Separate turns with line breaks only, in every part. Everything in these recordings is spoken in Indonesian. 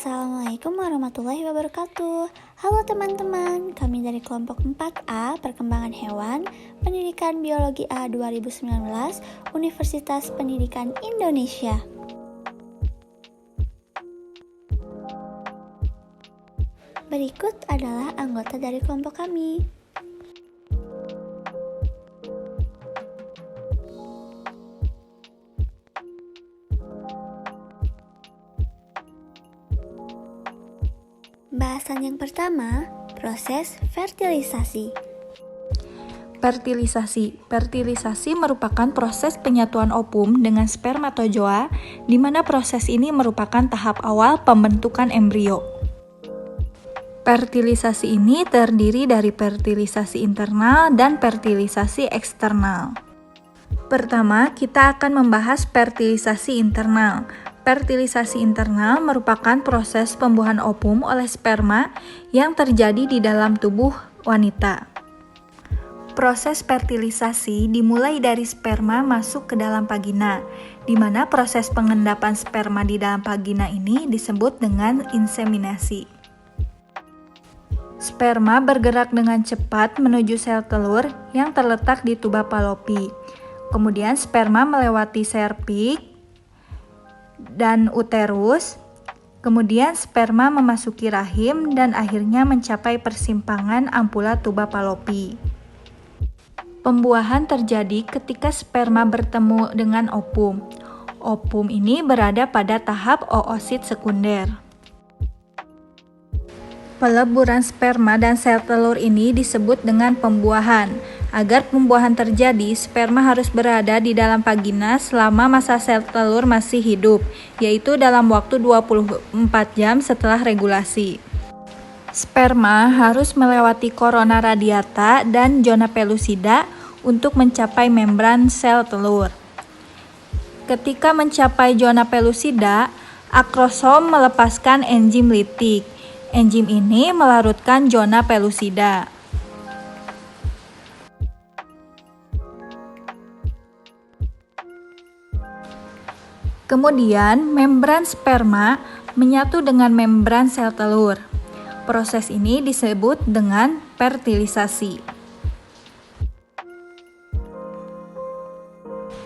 Assalamualaikum warahmatullahi wabarakatuh. Halo teman-teman, kami dari kelompok 4A Perkembangan Hewan Pendidikan Biologi A 2019 Universitas Pendidikan Indonesia. Berikut adalah anggota dari kelompok kami. Bahasan yang pertama, proses fertilisasi.
Fertilisasi merupakan proses penyatuan ovum dengan spermatozoa, di mana proses ini merupakan tahap awal pembentukan embrio. Fertilisasi ini terdiri dari fertilisasi internal dan fertilisasi eksternal. Pertama, kita akan membahas fertilisasi internal. Fertilisasi internal merupakan proses pembuahan ovum oleh sperma yang terjadi di dalam tubuh wanita. Proses fertilisasi dimulai dari sperma masuk ke dalam vagina, di mana proses pengendapan sperma di dalam vagina ini disebut dengan inseminasi. Sperma bergerak dengan cepat menuju sel telur yang terletak di tuba Fallopi. Kemudian sperma melewati serviks dan uterus, kemudian sperma memasuki rahim dan akhirnya mencapai persimpangan ampula tuba Fallopi. Pembuahan terjadi ketika sperma bertemu dengan ovum. Ovum ini berada pada tahap oosit sekunder. Peleburan sperma dan sel telur ini disebut dengan pembuahan. Agar pembuahan terjadi, sperma harus berada di dalam vagina selama masa sel telur masih hidup, yaitu dalam waktu 24 jam setelah regulasi. Sperma harus melewati corona radiata dan zona pellucida untuk mencapai membran sel telur. Ketika mencapai zona pellucida, akrosom melepaskan enzim litik. Enzim ini melarutkan zona pellucida. Kemudian, membran sperma menyatu dengan membran sel telur. Proses ini disebut dengan fertilisasi.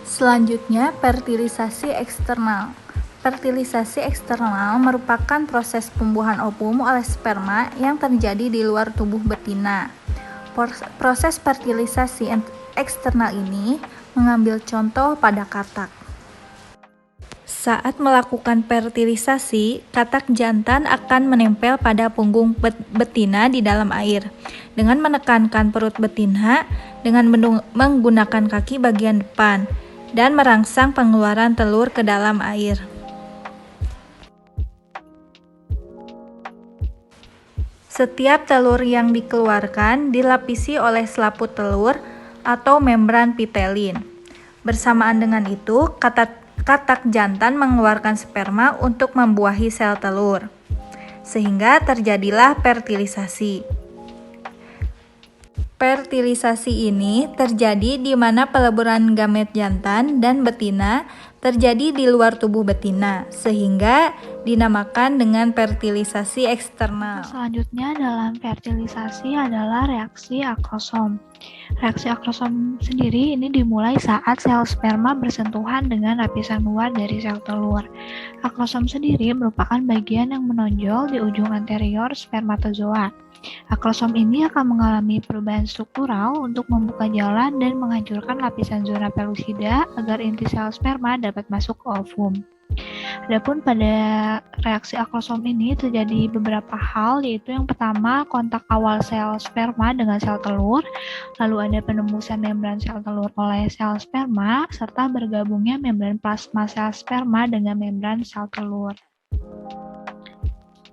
Selanjutnya, fertilisasi eksternal. Fertilisasi eksternal merupakan proses pembuahan ovum oleh sperma yang terjadi di luar tubuh betina. Proses fertilisasi eksternal ini mengambil contoh pada katak. Saat melakukan fertilisasi, katak jantan akan menempel pada punggung betina di dalam air. Dengan menekankan perut betina dengan menggunakan kaki bagian depan dan merangsang pengeluaran telur ke dalam air. Setiap telur yang dikeluarkan dilapisi oleh selaput telur atau membran pitelin. Bersamaan dengan itu, katak jantan mengeluarkan sperma untuk membuahi sel telur, sehingga terjadilah fertilisasi. Fertilisasi ini terjadi di mana peleburan gamet jantan dan betina terjadi di luar tubuh betina, sehingga dinamakan dengan fertilisasi eksternal.
Selanjutnya dalam fertilisasi adalah reaksi akrosom. Reaksi akrosom sendiri ini dimulai saat sel sperma bersentuhan dengan lapisan luar dari sel telur. Akrosom sendiri merupakan bagian yang menonjol di ujung anterior spermatozoa. Akrosom ini akan mengalami perubahan struktural untuk membuka jalan dan menghancurkan lapisan zona pellucida agar inti sel sperma dapat masuk ke ovum. Adapun pada reaksi akrosom ini terjadi beberapa hal, yaitu yang pertama kontak awal sel sperma dengan sel telur, lalu ada penembusan membran sel telur oleh sel sperma, serta bergabungnya membran plasma sel sperma dengan membran sel telur.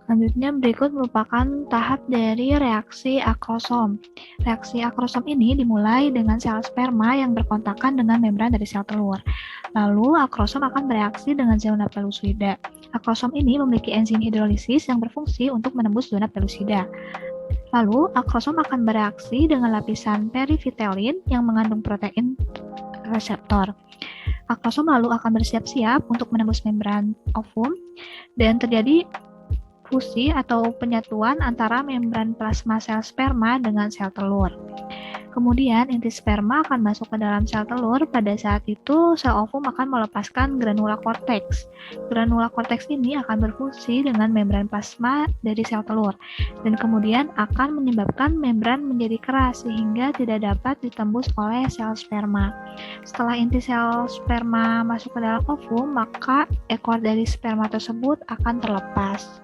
Selanjutnya berikut merupakan tahap dari reaksi akrosom. Reaksi akrosom ini dimulai dengan sel sperma yang berkontakan dengan membran dari sel telur. Lalu akrosom akan bereaksi dengan zona pellucida. Akrosom ini memiliki enzim hidrolisis yang berfungsi untuk menembus zona pellucida. Lalu akrosom akan bereaksi dengan lapisan perivitelin yang mengandung protein reseptor. Akrosom lalu akan bersiap-siap untuk menembus membran ovum dan terjadi fusi atau penyatuan antara membran plasma sel sperma dengan sel telur. Kemudian inti sperma akan masuk ke dalam sel telur. Pada saat itu sel ovum akan melepaskan granula korteks. Granula korteks ini akan berfungsi dengan membran plasma dari sel telur dan kemudian akan menyebabkan membran menjadi keras sehingga tidak dapat ditembus oleh sel sperma. Setelah inti sel sperma masuk ke dalam ovum, maka ekor dari sperma tersebut akan terlepas.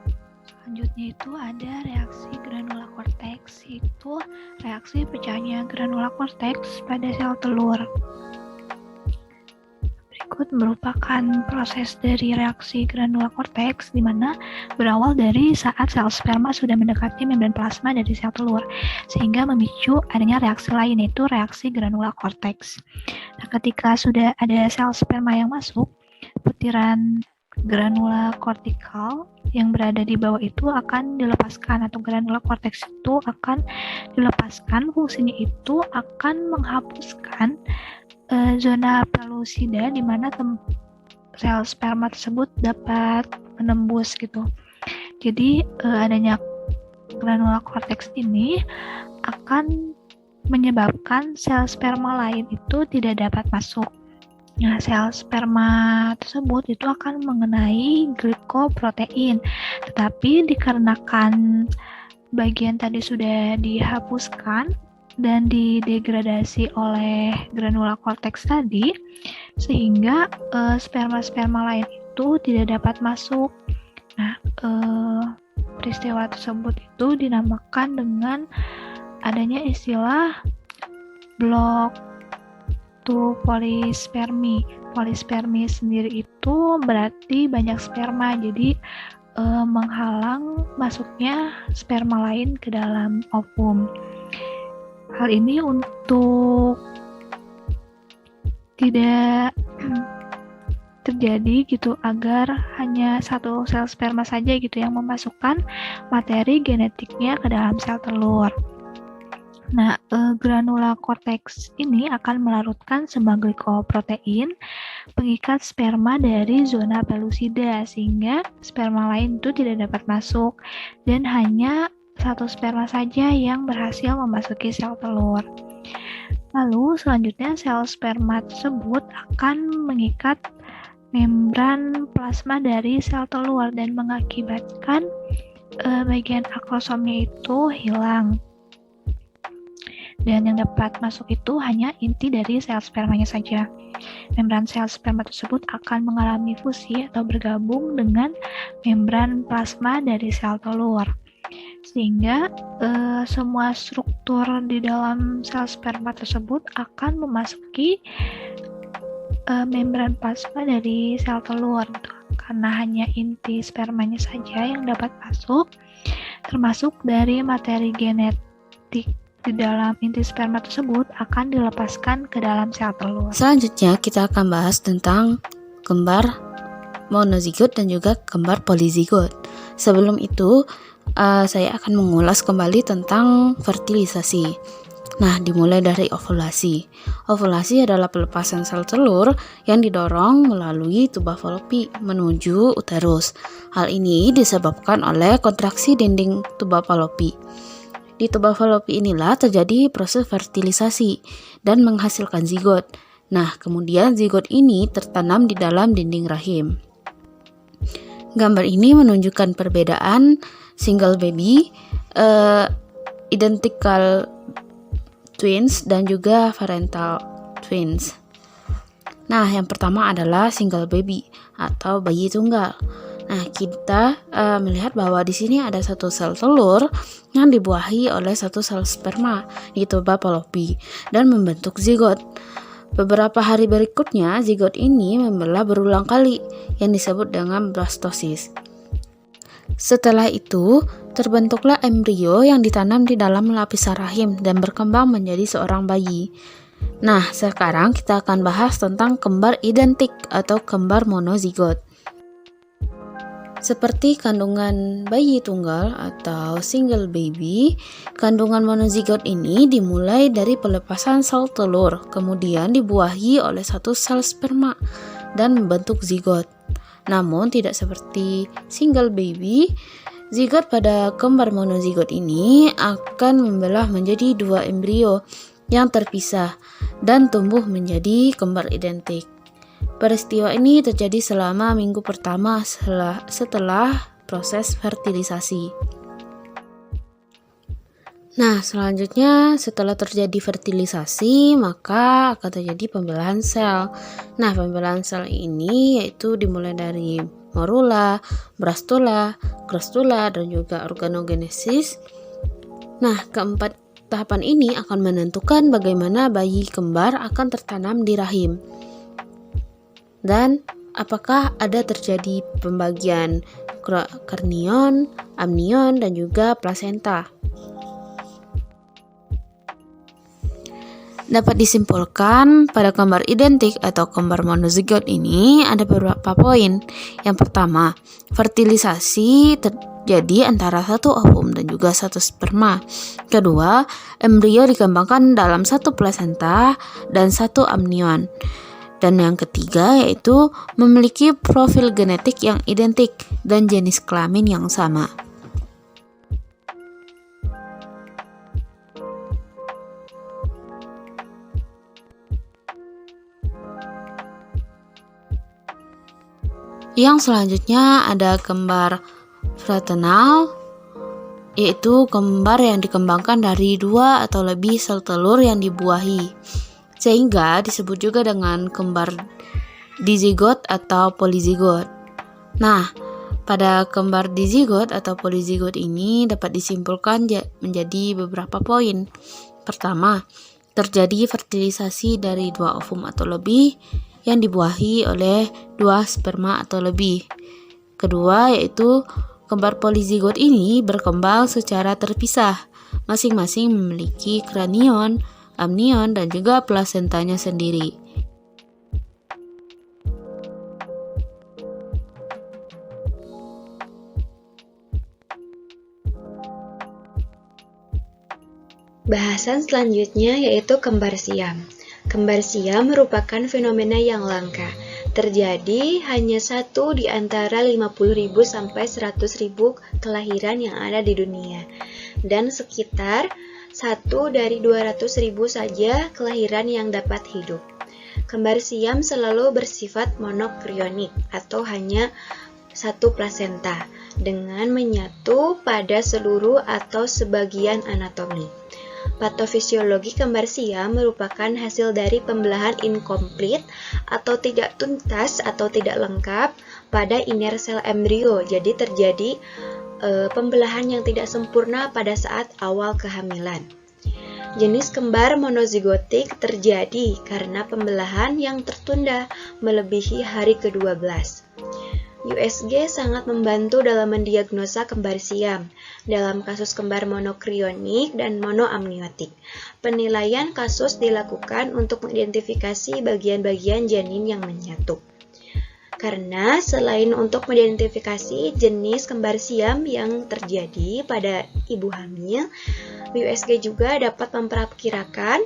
Selanjutnya itu ada reaksi granula korteks, yaitu reaksi pecahnya granula korteks pada sel telur. Berikut merupakan proses dari reaksi granula korteks, di mana berawal dari saat sel sperma sudah mendekati membran plasma dari sel telur, sehingga memicu adanya reaksi lain, yaitu reaksi granula korteks. Nah, ketika sudah ada sel sperma yang masuk, butiran granula kortikal yang berada di bawah itu akan dilepaskan, atau granula korteks itu akan dilepaskan. Fungsinya itu akan menghapuskan zona pelosida di mana sel sperma tersebut dapat menembus gitu. Jadi adanya granula korteks ini akan menyebabkan sel sperma lain itu tidak dapat masuk. Nah, sel sperma tersebut itu akan mengenai glikoprotein, tetapi dikarenakan bagian tadi sudah dihapuskan dan didegradasi oleh granula korteks tadi, sehingga sperma-sperma lain itu tidak dapat masuk. Nah, peristiwa tersebut itu dinamakan dengan adanya istilah blok polispermi. Polispermi sendiri itu berarti banyak sperma, jadi menghalang masuknya sperma lain ke dalam ovum. Hal ini untuk tidak terjadi gitu, agar hanya satu sel sperma saja gitu yang memasukkan materi genetiknya ke dalam sel telur. Nah, granula korteks ini akan melarutkan sebuah glikoprotein pengikat sperma dari zona pelosida, sehingga sperma lain itu tidak dapat masuk dan hanya satu sperma saja yang berhasil memasuki sel telur. Lalu selanjutnya sel sperma tersebut akan mengikat membran plasma dari sel telur dan mengakibatkan bagian akrosomnya itu hilang. Dan yang dapat masuk itu hanya inti dari sel spermanya saja. Membran sel sperma tersebut akan mengalami fusi atau bergabung dengan membran plasma dari sel telur, sehingga semua struktur di dalam sel sperma tersebut akan memasuki membran plasma dari sel telur, karena hanya inti spermanya saja yang dapat masuk, termasuk dari materi genetik di dalam inti sperma tersebut akan dilepaskan ke dalam sel telur.
Selanjutnya kita akan bahas tentang kembar monozigot dan juga kembar polizigot. Sebelum itu, saya akan mengulas kembali tentang fertilisasi. Nah, dimulai dari ovulasi. Ovulasi adalah pelepasan sel telur yang didorong melalui tuba falopi menuju uterus. Hal ini disebabkan oleh kontraksi dinding tuba falopi. Di tuba falopi inilah terjadi proses fertilisasi dan menghasilkan zigot. Nah, kemudian zigot ini tertanam di dalam dinding rahim. Gambar ini menunjukkan perbedaan single baby, identical twins, dan juga parental twins. Nah, yang pertama adalah single baby atau bayi tunggal. Nah, kita melihat bahwa di sini ada satu sel telur yang dibuahi oleh satu sel sperma di tuba falopi dan membentuk zigot. Beberapa hari berikutnya, zigot ini membelah berulang kali yang disebut dengan blastosis. Setelah itu, terbentuklah embrio yang ditanam di dalam lapisan rahim dan berkembang menjadi seorang bayi. Nah, sekarang kita akan bahas tentang kembar identik atau kembar monozigot. Seperti kandungan bayi tunggal atau single baby, kandungan monozigot ini dimulai dari pelepasan sel telur, kemudian dibuahi oleh satu sel sperma dan membentuk zigot. Namun tidak seperti single baby, Zigot pada kembar monozigot ini akan membelah menjadi 2 embrio yang terpisah dan tumbuh menjadi kembar identik. Peristiwa ini terjadi selama minggu pertama setelah proses fertilisasi. Nah, selanjutnya setelah terjadi fertilisasi, maka akan terjadi pembelahan sel. Nah, pembelahan sel ini yaitu dimulai dari morula, blastula, gastrula, dan juga organogenesis. Nah, keempat tahapan ini akan menentukan bagaimana bayi kembar akan tertanam di rahim. Dan apakah ada terjadi pembagian karnion, amnion, dan juga plasenta. Dapat disimpulkan pada kembar identik atau kembar monozigot ini ada beberapa poin. Yang pertama, fertilisasi terjadi antara satu ovum dan juga satu sperma. Kedua, embrio dikembangkan dalam satu plasenta dan satu amnion. Dan yang ketiga yaitu memiliki profil genetik yang identik dan jenis kelamin yang sama. Yang selanjutnya ada kembar fraternal, yaitu kembar yang dikembangkan dari 2 atau lebih sel telur yang dibuahi, sehingga disebut juga dengan kembar dizigot atau polizigot. Nah, pada kembar dizigot atau polizigot ini dapat disimpulkan menjadi beberapa poin. Pertama, terjadi fertilisasi dari 2 ovum atau lebih yang dibuahi oleh 2 sperma atau lebih. Kedua, yaitu kembar polizigot ini berkembang secara terpisah, masing-masing memiliki kranion, amnion, dan juga plasentanya sendiri.
Bahasan selanjutnya yaitu kembar siam. Kembar siam merupakan fenomena yang langka. Terjadi hanya 1 di antara 50.000 sampai 100.000 kelahiran yang ada di dunia. Dan sekitar 1 dari 200.000 saja kelahiran yang dapat hidup. Kembar siam selalu bersifat monokrionik atau hanya 1 plasenta dengan menyatu pada seluruh atau sebagian anatomi. Patofisiologi kembar siam merupakan hasil dari pembelahan inkomplit atau tidak tuntas atau tidak lengkap pada iner sel embrio. Jadi terjadi pembelahan yang tidak sempurna pada saat awal kehamilan. Jenis kembar monozigotik terjadi karena pembelahan yang tertunda melebihi hari ke-12. USG sangat membantu dalam mendiagnosa kembar siam dalam kasus kembar monokrionik dan monoamniotik. Penilaian kasus dilakukan untuk mengidentifikasi bagian-bagian janin yang menyatu. Karena selain untuk mengidentifikasi jenis kembar siam yang terjadi pada ibu hamil, USG juga dapat memperkirakan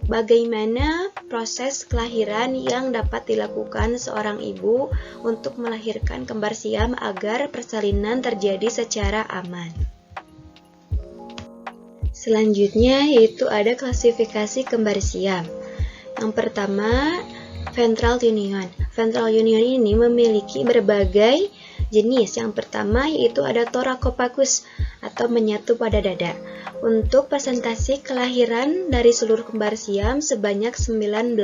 bagaimana proses kelahiran yang dapat dilakukan seorang ibu untuk melahirkan kembar siam agar persalinan terjadi secara aman. Selanjutnya yaitu ada klasifikasi kembar siam. Yang pertama, ventral union. Ventral union ini memiliki berbagai jenis. Yang pertama yaitu ada thoracopagus atau menyatu pada dada. Untuk persentase kelahiran dari seluruh kembar siam sebanyak 19%.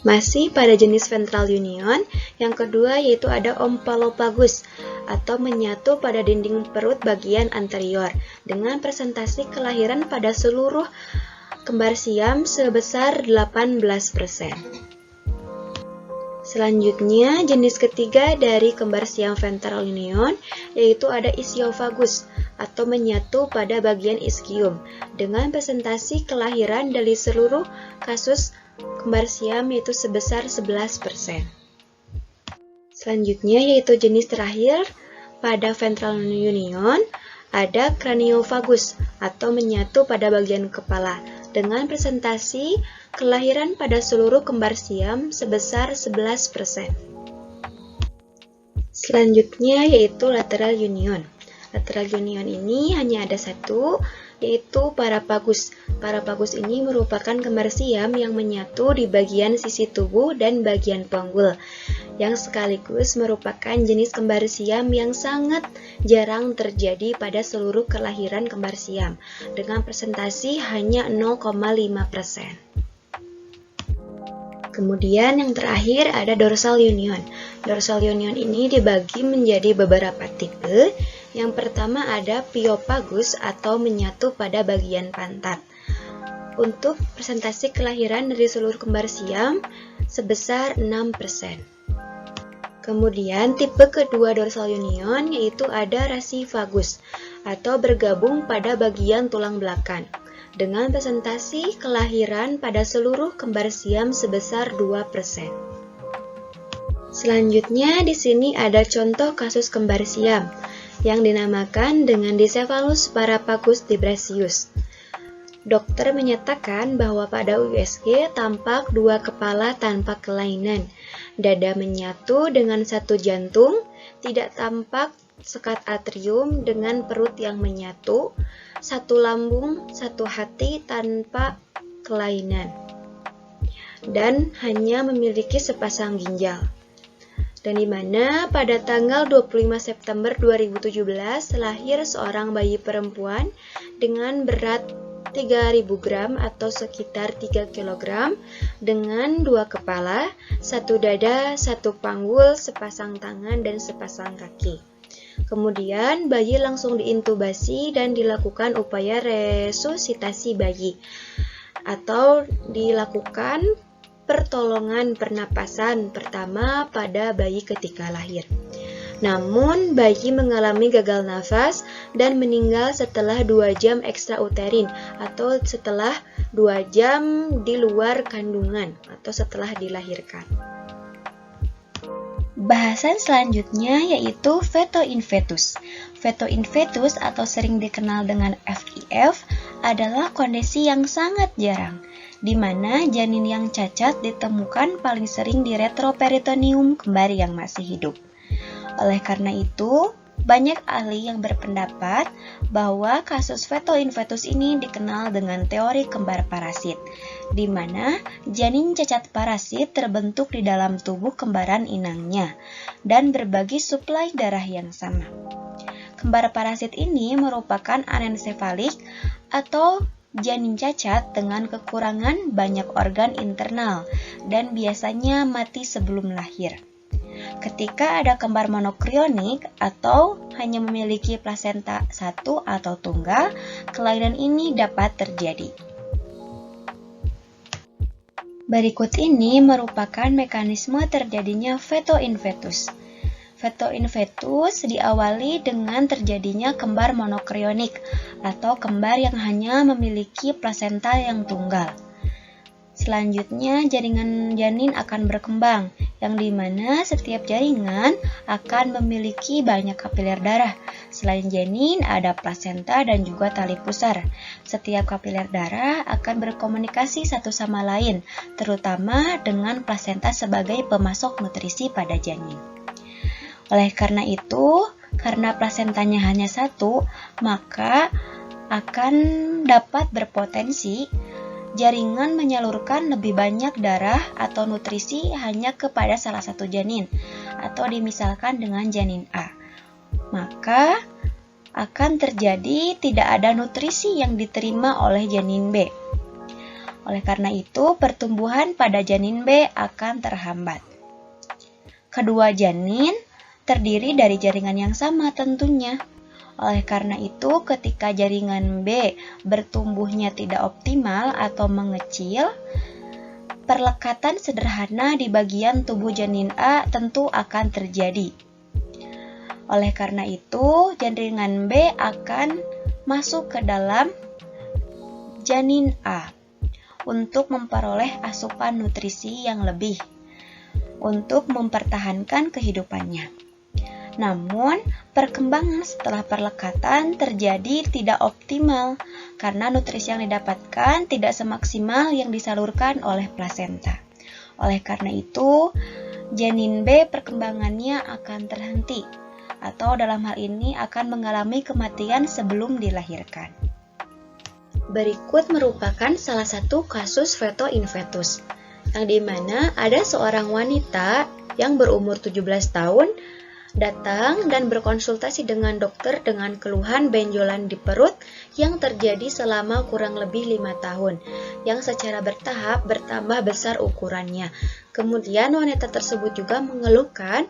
Masih pada jenis ventral union, yang kedua yaitu ada ompalopagus atau menyatu pada dinding perut bagian anterior dengan persentase kelahiran pada seluruh kembar siam sebesar 18%. Selanjutnya, jenis ketiga dari kembar siam ventral union yaitu ada ischiofagus atau menyatu pada bagian ischium dengan presentasi kelahiran dari seluruh kasus kembar siam yaitu sebesar 11%. Selanjutnya yaitu jenis terakhir pada ventral union ada craniofagus atau menyatu pada bagian kepala dengan presentasi kelahiran pada seluruh kembar siam sebesar 11%. Selanjutnya yaitu lateral union. Lateral union ini hanya ada satu, yaitu parapagus. Parapagus ini merupakan kembar siam yang menyatu di bagian sisi tubuh dan bagian panggul, yang sekaligus merupakan jenis kembar siam yang sangat jarang terjadi pada seluruh kelahiran kembar siam, dengan persentase hanya 0,5%. Kemudian yang terakhir ada dorsal union. Dorsal union ini dibagi menjadi beberapa tipe. Yang pertama ada piopagus atau menyatu pada bagian pantat. Untuk persentase kelahiran dari seluruh kembar siam sebesar 6%. Kemudian tipe kedua dorsal union yaitu ada rasivagus atau bergabung pada bagian tulang belakang, dengan persentase kelahiran pada seluruh kembar siam sebesar 2%. Selanjutnya di sini ada contoh kasus kembar siam yang dinamakan dengan Dicephalus parapagus dibrasius. Dokter menyatakan bahwa pada USG tampak dua kepala tanpa kelainan, dada menyatu dengan satu jantung, tidak tampak sekat atrium dengan perut yang menyatu, satu lambung, satu hati tanpa kelainan, dan hanya memiliki sepasang ginjal. Dan di mana pada tanggal 25 September 2017 lahir seorang bayi perempuan dengan berat 3.000 gram atau sekitar 3 kg dengan dua kepala, satu dada, satu panggul, sepasang tangan, dan sepasang kaki. Kemudian bayi langsung diintubasi dan dilakukan upaya resusitasi bayi atau dilakukan pertolongan pernapasan pertama pada bayi ketika lahir. Namun, bayi mengalami gagal nafas dan meninggal setelah 2 jam ekstrauterin atau setelah 2 jam di luar kandungan atau setelah dilahirkan. Bahasan selanjutnya yaitu feto in fetus. Feto in fetus atau sering dikenal dengan FIF adalah kondisi yang sangat jarang, di mana janin yang cacat ditemukan paling sering di retroperitoneum kembar yang masih hidup. Oleh karena itu, banyak ahli yang berpendapat bahwa kasus feto in fetus ini dikenal dengan teori kembar parasit, di mana janin cacat parasit terbentuk di dalam tubuh kembaran inangnya dan berbagi suplai darah yang sama. Kembar parasit ini merupakan anencefalik atau janin cacat dengan kekurangan banyak organ internal dan biasanya mati sebelum lahir. Ketika ada kembar monokrionik atau hanya memiliki plasenta satu atau tunggal, kelainan ini dapat terjadi. Berikut ini merupakan mekanisme terjadinya feto in fetus. Feto in fetus diawali dengan terjadinya kembar monokrionik atau kembar yang hanya memiliki plasenta yang tunggal. Selanjutnya, jaringan janin akan berkembang, yang dimana setiap jaringan akan memiliki banyak kapiler darah. Selain janin, ada plasenta dan juga tali pusar. Setiap kapiler darah akan berkomunikasi satu sama lain, terutama dengan plasenta sebagai pemasok nutrisi pada janin. Oleh karena itu, karena plasentanya hanya satu, maka akan dapat berpotensi jaringan menyalurkan lebih banyak darah atau nutrisi hanya kepada salah satu janin, atau dimisalkan dengan janin A. Maka akan terjadi tidak ada nutrisi yang diterima oleh janin B. Oleh karena itu, pertumbuhan pada janin B akan terhambat. Kedua janin terdiri dari jaringan yang sama tentunya. Oleh karena itu, ketika jaringan B bertumbuhnya tidak optimal atau mengecil, perlekatan sederhana di bagian tubuh janin A tentu akan terjadi. Oleh karena itu, jaringan B akan masuk ke dalam janin A untuk memperoleh asupan nutrisi yang lebih untuk mempertahankan kehidupannya. Namun, perkembangan setelah perlekatan terjadi tidak optimal karena nutrisi yang didapatkan tidak semaksimal yang disalurkan oleh plasenta. Oleh karena itu, janin B perkembangannya akan terhenti, atau dalam hal ini akan mengalami kematian sebelum dilahirkan. Berikut merupakan salah satu kasus feto in fetus, yang dimana ada seorang wanita yang berumur 17 tahun datang dan berkonsultasi dengan dokter dengan keluhan benjolan di perut yang terjadi selama kurang lebih 5 tahun, yang secara bertahap bertambah besar ukurannya. Kemudian wanita tersebut juga mengeluhkan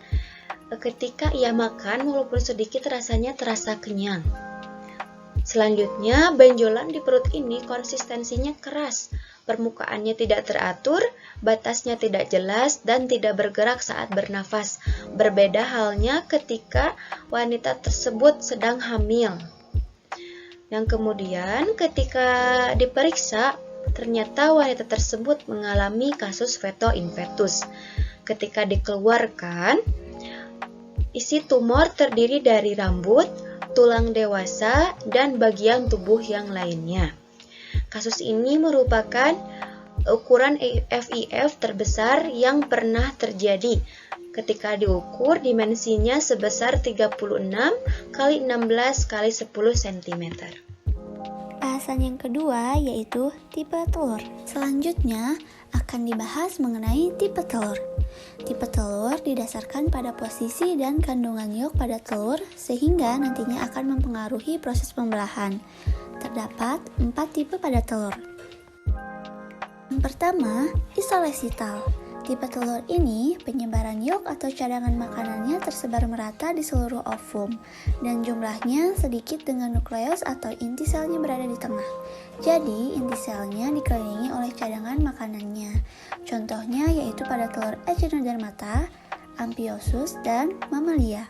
ketika ia makan walaupun sedikit rasanya terasa kenyang. Selanjutnya, benjolan di perut ini konsistensinya keras, permukaannya tidak teratur, batasnya tidak jelas, dan tidak bergerak saat bernafas. Berbeda halnya ketika wanita tersebut sedang hamil. Yang kemudian ketika diperiksa, ternyata wanita tersebut mengalami kasus feto in fetus. Ketika dikeluarkan, isi tumor terdiri dari rambut, tulang dewasa, dan bagian tubuh yang lainnya. Kasus ini merupakan ukuran FIF terbesar yang pernah terjadi. Ketika diukur, dimensinya sebesar 36 x 16 x 10 cm.
Bahasan yang kedua yaitu tipe telur. Selanjutnya akan dibahas mengenai tipe telur. Tipe telur didasarkan pada posisi dan kandungan yok pada telur sehingga nantinya akan mempengaruhi proses pembelahan. Terdapat 4 tipe pada telur. Yang pertama, isolesital. Tipe telur ini penyebaran yok atau cadangan makanannya tersebar merata di seluruh ovum dan jumlahnya sedikit dengan nukleus atau inti selnya berada di tengah. Jadi inti selnya dikelilingi oleh cadangan makanannya. Contohnya yaitu pada telur Echinodermata, Amphiosus, dan Mammalia.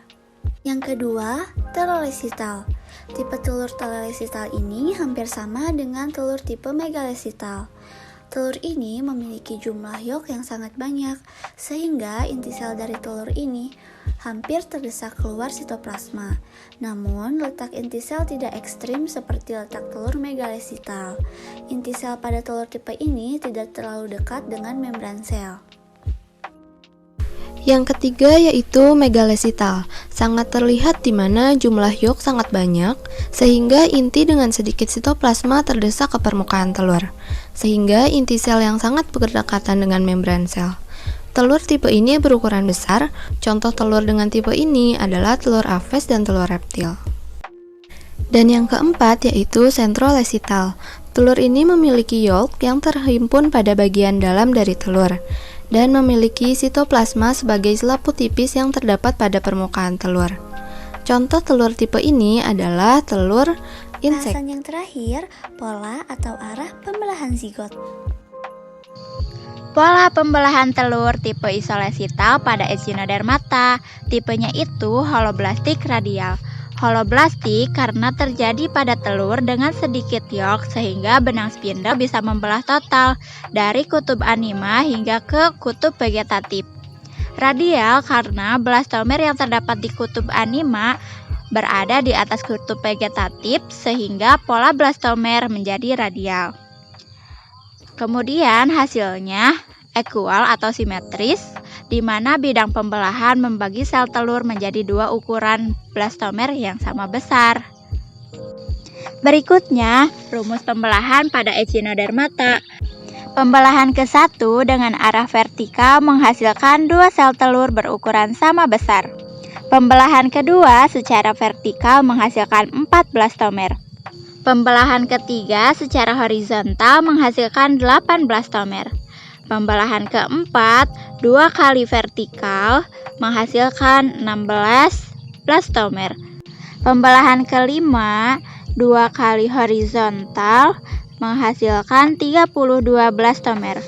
Yang kedua, telolesital. Tipe telur telolesital ini hampir sama dengan telur tipe megalesital. Telur ini memiliki jumlah yok yang sangat banyak, sehingga inti sel dari telur ini hampir terdesak keluar sitoplasma. Namun, letak inti sel tidak ekstrim seperti letak telur megalesital. Inti sel pada telur tipe ini tidak terlalu dekat dengan membran sel.
Yang ketiga yaitu megalesital, sangat terlihat di mana jumlah yok sangat banyak, sehingga inti dengan sedikit sitoplasma terdesak ke permukaan telur, sehingga inti sel yang sangat berdekatan dengan membran sel. Telur tipe ini berukuran besar, contoh telur dengan tipe ini adalah telur aves dan telur reptil. Dan yang keempat yaitu centrolesital. Telur ini memiliki yolk yang terhimpun pada bagian dalam dari telur dan memiliki sitoplasma sebagai selaput tipis yang terdapat pada permukaan telur. Contoh telur tipe ini adalah telur insek.
Bahasan yang terakhir, pola atau arah pembelahan zigot.
Pola pembelahan telur tipe isolesital pada Echinodermata, tipenya itu holoblastik radial. Holoblastik karena terjadi pada telur dengan sedikit yok sehingga benang spindle bisa membelah total dari kutub anima hingga ke kutub vegetatif. Radial karena blastomer yang terdapat di kutub anima berada di atas kutub vegetatif sehingga pola blastomer menjadi radial. Kemudian hasilnya ekual atau simetris, di mana bidang pembelahan membagi sel telur menjadi 2 ukuran blastomer yang sama besar. Berikutnya, rumus pembelahan pada Echinodermata. Pembelahan ke-1 dengan arah vertikal menghasilkan 2 sel telur berukuran sama besar. Pembelahan kedua secara vertikal menghasilkan 4 blastomer. Pembelahan ketiga secara horizontal menghasilkan 8 blastomer. Pembelahan keempat, 2 kali vertikal menghasilkan 16 blastomer. Pembelahan kelima, 2 kali horizontal menghasilkan 32 blastomer.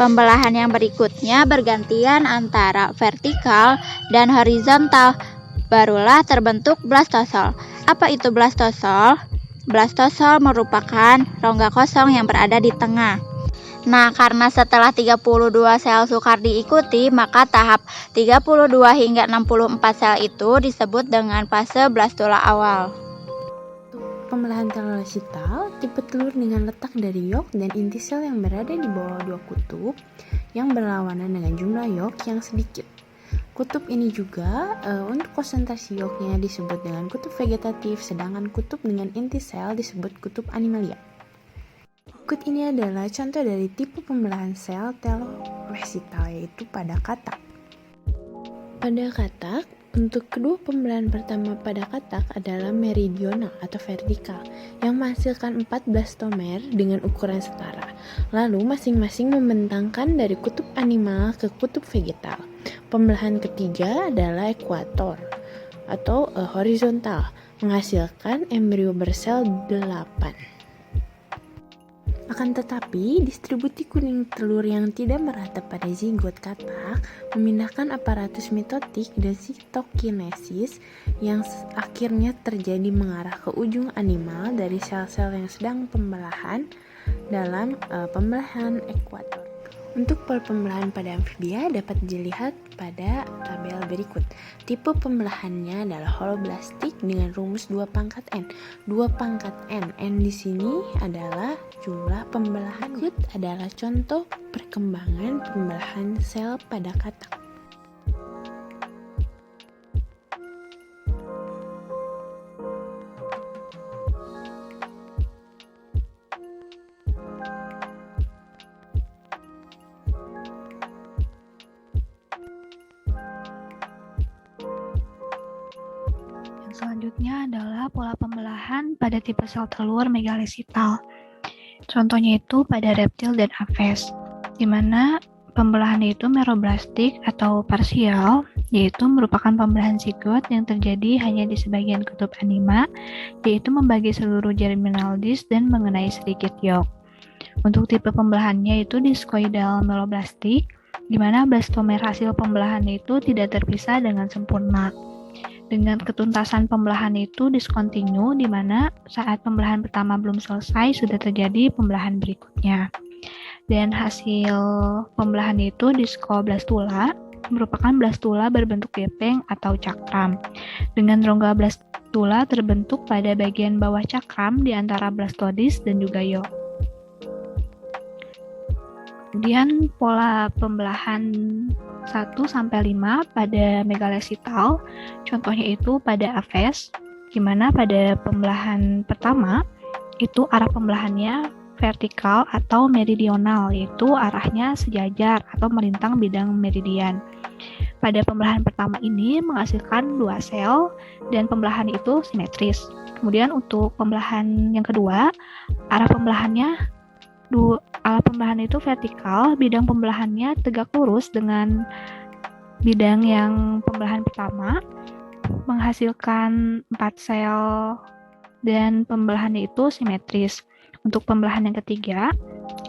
Pembelahan yang berikutnya bergantian antara vertikal dan horizontal, barulah terbentuk blastosol. Apa itu blastosol? Blastosol merupakan rongga kosong yang berada di tengah. Nah, karena setelah 32 sel sukar diikuti, maka tahap 32 hingga 64 sel itu disebut dengan fase blastula awal.
Pembelahan telolesital, tipe telur dengan letak dari yok dan inti sel yang berada di bawah 2 kutub yang berlawanan dengan jumlah yok yang sedikit. Kutub ini juga untuk konsentrasi yolknya disebut dengan kutub vegetatif, sedangkan kutub dengan inti sel disebut kutub animalia. Berikut ini adalah contoh dari tipe pembelahan sel teloresital, yaitu pada katak. Pada katak, untuk kedua pembelahan pertama pada katak adalah meridional atau vertikal yang menghasilkan 4 blastomer dengan ukuran setara. Lalu masing-masing membentangkan dari kutub animal ke kutub vegetal. Pembelahan ketiga adalah ekuator atau horizontal menghasilkan embrio bersel 8. Akan tetapi, distribusi kuning telur yang tidak merata pada zigot katak memindahkan aparatus mitotik dan sitokinesis yang akhirnya terjadi mengarah ke ujung animal dari sel-sel yang sedang pembelahan dalam pembelahan ekuator. Untuk pola pembelahan pada amfibia dapat dilihat pada tabel berikut. Tipe pembelahannya adalah holoblastik dengan rumus 2 pangkat N. 2 pangkat N. N di sini adalah jumlah pembelahan. Berikut adalah contoh perkembangan pembelahan sel pada katak.
Selanjutnya adalah pola pembelahan pada tipe sel telur megalesital. Contohnya itu pada reptil dan aves, di mana pembelahan itu meroblastik atau parsial, yaitu merupakan pembelahan zigot yang terjadi hanya di sebagian kutub anima, yaitu membagi seluruh germinal disk dan mengenai sedikit yolk. Untuk tipe pembelahannya itu diskoidal meloblastik, di mana blastomer hasil pembelahan itu tidak terpisah dengan sempurna. Dengan ketuntasan pembelahan itu diskontinu, di mana saat pembelahan pertama belum selesai sudah terjadi pembelahan berikutnya. Dan hasil pembelahan itu diskoblastula, merupakan blastula berbentuk gepeng atau cakram, dengan rongga blastula terbentuk pada bagian bawah cakram di antara blastodis dan juga yolk. Kemudian pola pembelahan 1-5 pada megalesital, contohnya itu pada aves, di mana pada pembelahan pertama itu arah pembelahannya vertikal atau meridional, yaitu arahnya sejajar atau melintang bidang meridian. Pada pembelahan pertama ini menghasilkan 2 sel dan pembelahan itu simetris. Kemudian untuk pembelahan yang kedua, arah pembelahan itu vertikal, bidang pembelahannya tegak lurus dengan bidang yang pembelahan pertama, menghasilkan 4 sel dan pembelahannya itu simetris. Untuk pembelahan yang ketiga,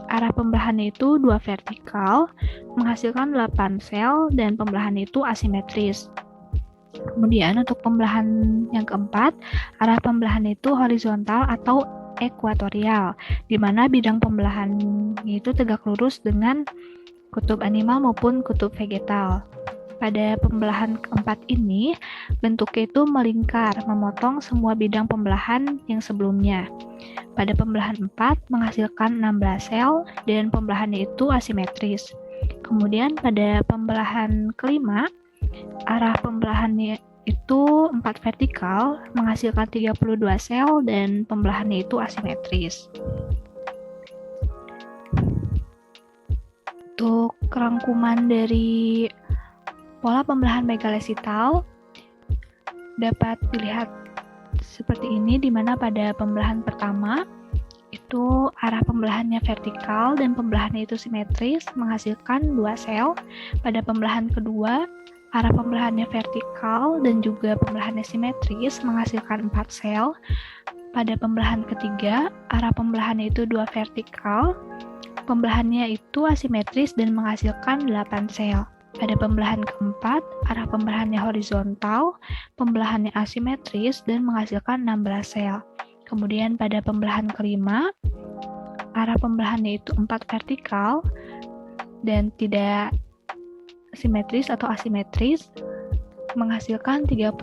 arah pembelahannya itu 2 vertikal, menghasilkan 8 sel dan pembelahannya itu asimetris. Kemudian untuk pembelahan yang keempat, arah pembelahan itu horizontal atau ekuatorial, di mana bidang pembelahan itu tegak lurus dengan kutub animal maupun kutub vegetal. Pada pembelahan keempat ini, bentuknya itu melingkar, memotong semua bidang pembelahan yang sebelumnya. Pada pembelahan 4 menghasilkan 16 sel dan pembelahannya itu asimetris. Kemudian pada pembelahan kelima, arah pembelahannya itu 4 vertikal, menghasilkan 32 sel dan pembelahannya itu asimetris. Untuk rangkuman dari pola pembelahan megalesital dapat dilihat seperti ini, di mana pada pembelahan pertama itu arah pembelahannya vertikal dan pembelahannya itu simetris, menghasilkan 2 sel. Pada pembelahan kedua, arah pembelahannya vertikal dan juga pembelahannya simetris, menghasilkan 4 sel. Pada pembelahan ketiga, arah pembelahannya itu 2 vertikal, pembelahannya itu asimetris dan menghasilkan 8 sel. Pada pembelahan keempat, arah pembelahannya horizontal, pembelahannya asimetris dan menghasilkan 16 sel. Kemudian pada pembelahan kelima, arah pembelahannya itu 4 vertikal dan tidak simetris atau asimetris, menghasilkan 32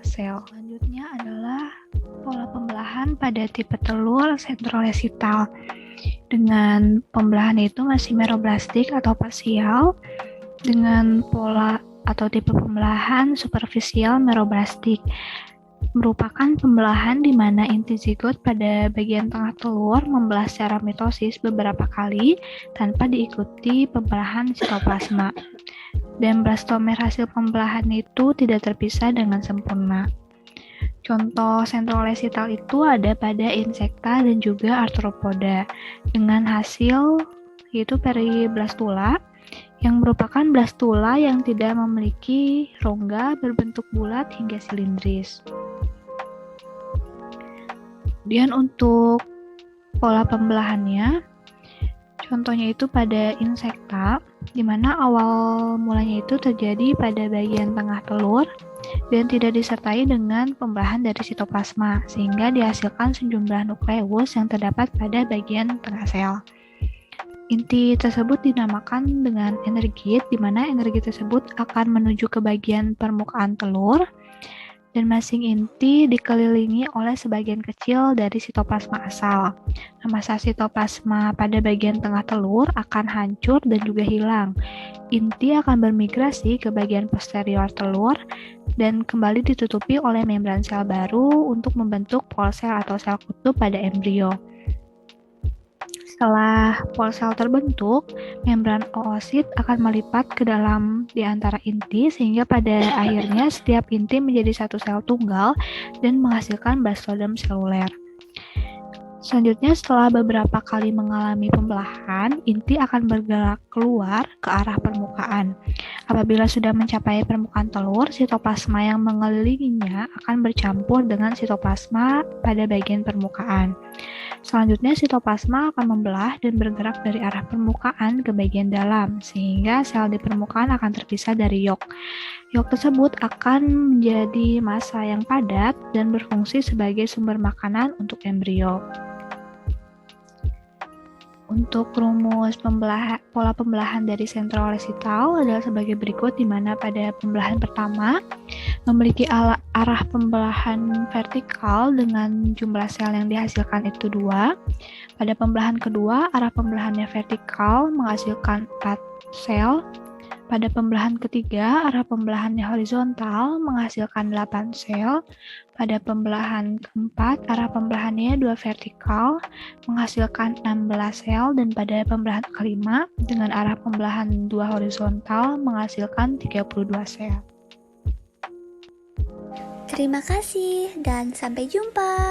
sel. Selanjutnya adalah pola pembelahan pada tipe telur sentrolesital. Dengan pembelahan itu masih meroblastik atau parsial, dengan pola atau tipe pembelahan superficial meroblastik merupakan pembelahan di mana inti zigot pada bagian tengah telur membelah secara mitosis beberapa kali tanpa diikuti pembelahan sitoplasma. Dan blastomer hasil pembelahan itu tidak terpisah dengan sempurna. Contoh sentrolesital itu ada pada insekta dan juga arthropoda dengan hasil yaitu periblastula yang merupakan blastula yang tidak memiliki rongga berbentuk bulat hingga silindris. Kemudian untuk pola pembelahannya, contohnya itu pada insekta, di mana awal mulanya itu terjadi pada bagian tengah telur dan tidak disertai dengan pembelahan dari sitoplasma, sehingga dihasilkan sejumlah nukleus yang terdapat pada bagian tengah sel. Inti tersebut dinamakan dengan energit, di mana energi tersebut akan menuju ke bagian permukaan telur, dan masing inti dikelilingi oleh sebagian kecil dari sitoplasma asal. Nah, massa sitoplasma pada bagian tengah telur akan hancur dan juga hilang. Inti akan bermigrasi ke bagian posterior telur dan kembali ditutupi oleh membran sel baru untuk membentuk pol sel atau sel kutub pada embrio. Setelah pol sel terbentuk, membran oosit akan melipat ke dalam di antara inti sehingga pada akhirnya setiap inti menjadi satu sel tunggal dan menghasilkan blastodem seluler. Selanjutnya, setelah beberapa kali mengalami pembelahan, inti akan bergerak keluar ke arah permukaan. Apabila sudah mencapai permukaan telur, sitoplasma yang mengelilinginya akan bercampur dengan sitoplasma pada bagian permukaan. Selanjutnya, sitoplasma akan membelah dan bergerak dari arah permukaan ke bagian dalam, sehingga sel di permukaan akan terpisah dari yolk. Yolk tersebut akan menjadi massa yang padat dan berfungsi sebagai sumber makanan untuk embrio. Untuk rumus pola pembelahan dari sentrolesital adalah sebagai berikut, di mana pada pembelahan pertama memiliki arah pembelahan vertikal dengan jumlah sel yang dihasilkan itu 2. Pada pembelahan kedua, arah pembelahannya vertikal menghasilkan 4 sel. Pada pembelahan ketiga, arah pembelahannya horizontal menghasilkan 8 sel. Pada pembelahan keempat, arah pembelahannya 2 vertikal menghasilkan 16 sel. Dan pada pembelahan kelima, dengan arah pembelahan 2 horizontal menghasilkan 32 sel.
Terima kasih dan sampai jumpa.